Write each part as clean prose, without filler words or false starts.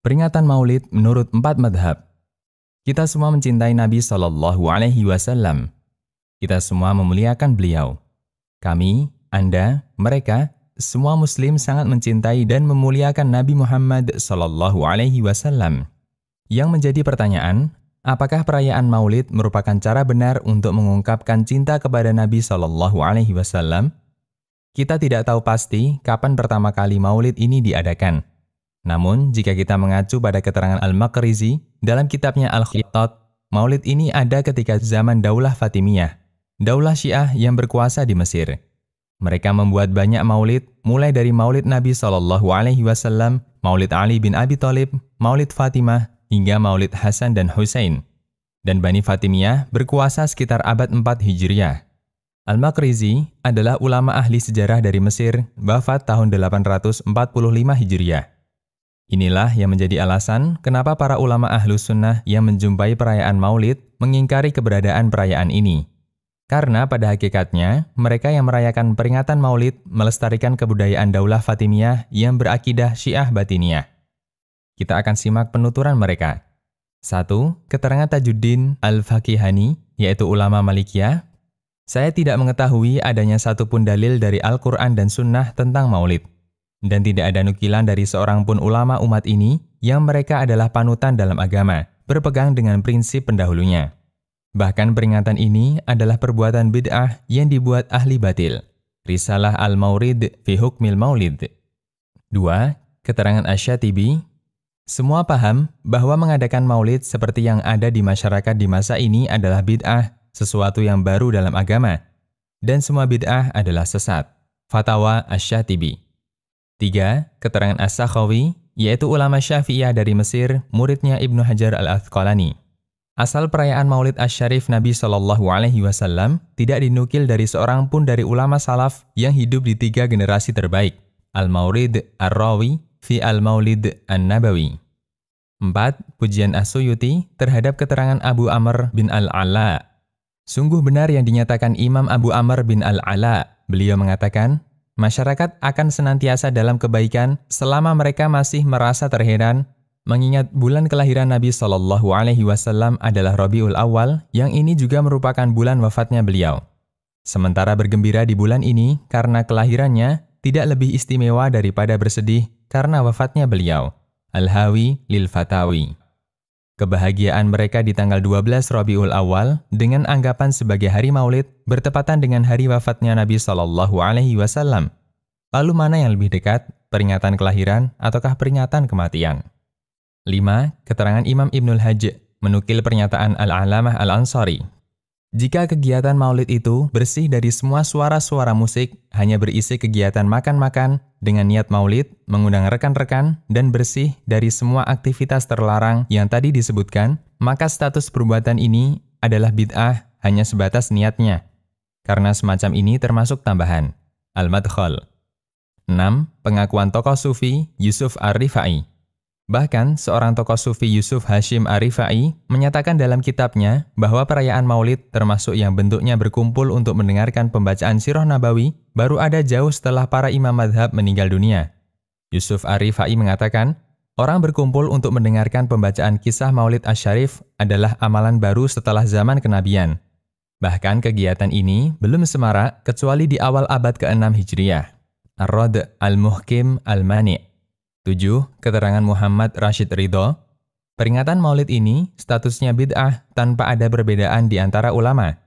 Peringatan Maulid menurut 4 madhab. Kita semua mencintai Nabi Shallallahu Alaihi Wasallam. Kita semua memuliakan beliau. Kami, Anda, mereka, semua Muslim sangat mencintai dan memuliakan Nabi Muhammad Shallallahu Alaihi Wasallam. Yang menjadi pertanyaan, apakah perayaan Maulid merupakan cara benar untuk mengungkapkan cinta kepada Nabi Shallallahu Alaihi Wasallam? Kita tidak tahu pasti kapan pertama kali Maulid ini diadakan. Namun, jika kita mengacu pada keterangan Al-Maqrizi dalam kitabnya Al-Khitat, Maulid ini ada ketika zaman Daulah Fatimiyah, Daulah Syiah yang berkuasa di Mesir. Mereka membuat banyak maulid, mulai dari Maulid Nabi Shallallahu Alaihi Wasallam, Maulid Ali bin Abi Thalib, Maulid Fatimah, hingga Maulid Hasan dan Husain. Dan Bani Fatimiyah berkuasa sekitar abad 4 Hijriah. Al-Maqrizi adalah ulama ahli sejarah dari Mesir, wafat tahun 845 Hijriah. Inilah yang menjadi alasan kenapa para ulama Ahlus Sunnah yang menjumpai perayaan Maulid mengingkari keberadaan perayaan ini. Karena pada hakikatnya, mereka yang merayakan peringatan Maulid melestarikan kebudayaan Daulah Fatimiyah yang berakidah Syiah Batiniyah. Kita akan simak penuturan mereka. 1. Keterangan Tajuddin Al-Faqihani, yaitu ulama Malikiyah. Saya tidak mengetahui adanya satupun dalil dari Al-Quran dan Sunnah tentang Maulid. Dan tidak ada nukilan dari seorang pun ulama umat ini yang mereka adalah panutan dalam agama, berpegang dengan prinsip pendahulunya. Bahkan peringatan ini adalah perbuatan bid'ah yang dibuat ahli batil. Risalah Al-Mawrid fi Hukmil Maulid. 2. Keterangan Asy-Syatibi. Semua paham bahwa mengadakan maulid seperti yang ada di masyarakat di masa ini adalah bid'ah, sesuatu yang baru dalam agama. Dan semua bid'ah adalah sesat. Fatwa Asy-Syatibi. 3. Keterangan As-Sakhawi, yaitu ulama Syafi'iyah dari Mesir, muridnya Ibnu Hajar Al-Asqalani. Asal perayaan Maulid Asy-Syarif Nabi Shallallahu Alaihi Wasallam tidak dinukil dari seorang pun dari ulama salaf yang hidup di 3 generasi terbaik. Al-Mawrid Ar-Rawi fi Al-Maulid An-Nabawi. 4. Pujian As-Suyuti terhadap keterangan Abu Amr bin Al-Ala. Sungguh benar yang dinyatakan Imam Abu Amr bin Al-Ala. Beliau mengatakan, masyarakat akan senantiasa dalam kebaikan selama mereka masih merasa terheran, mengingat bulan kelahiran Nabi Shallallahu Alaihi Wasallam adalah Rabiul Awal, yang ini juga merupakan bulan wafatnya beliau. Sementara bergembira di bulan ini karena kelahirannya tidak lebih istimewa daripada bersedih karena wafatnya beliau. Al-Hawi lil Fatawi. Kebahagiaan mereka di tanggal 12 Rabiul Awal dengan anggapan sebagai hari Maulid bertepatan dengan hari wafatnya Nabi Shallallahu Alaihi Wasallam. Lalu mana yang lebih dekat, peringatan kelahiran ataukah peringatan kematian? 5. Keterangan Imam Ibnul Hajj menukil pernyataan Al-Alamah Al-Ansari. Jika kegiatan Maulid itu bersih dari semua suara-suara musik, hanya berisi kegiatan makan-makan dengan niat Maulid, mengundang rekan-rekan, dan bersih dari semua aktivitas terlarang yang tadi disebutkan, maka status perbuatan ini adalah bid'ah hanya sebatas niatnya. Karena semacam ini termasuk tambahan. Al-Madkhal. 6. Pengakuan tokoh sufi Yusuf Ar-Rifai. Bahkan, seorang tokoh sufi Yusuf Hashim Ar-Rifai menyatakan dalam kitabnya bahwa perayaan Maulid termasuk yang bentuknya berkumpul untuk mendengarkan pembacaan Sirah Nabawi baru ada jauh setelah para imam madhab meninggal dunia. Yusuf Ar-Rifai mengatakan, orang berkumpul untuk mendengarkan pembacaan kisah Maulid Asy-Syarif adalah amalan baru setelah zaman kenabian. Bahkan kegiatan ini belum semarak kecuali di awal abad ke-6 Hijriah. Ar-Rad Al-Muhkim Al-Mani'. 7. Keterangan Muhammad Rashid Ridho. Peringatan Maulid ini statusnya bid'ah tanpa ada perbedaan di antara ulama.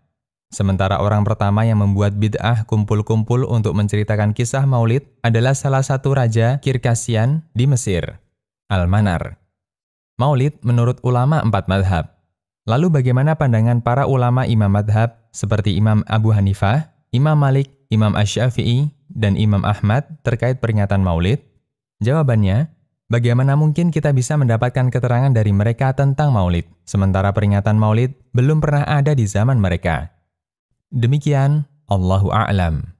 Sementara orang pertama yang membuat bid'ah kumpul-kumpul untuk menceritakan kisah Maulid adalah salah satu raja Kirkasian di Mesir, Al-Manar. Maulid menurut ulama 4 madhab. Lalu bagaimana pandangan para ulama imam madhab seperti Imam Abu Hanifah, Imam Malik, Imam Asy-Syafi'i, dan Imam Ahmad terkait peringatan Maulid? Jawabannya, bagaimana mungkin kita bisa mendapatkan keterangan dari mereka tentang Maulid, sementara peringatan Maulid belum pernah ada di zaman mereka? Demikian, Allahu a'lam.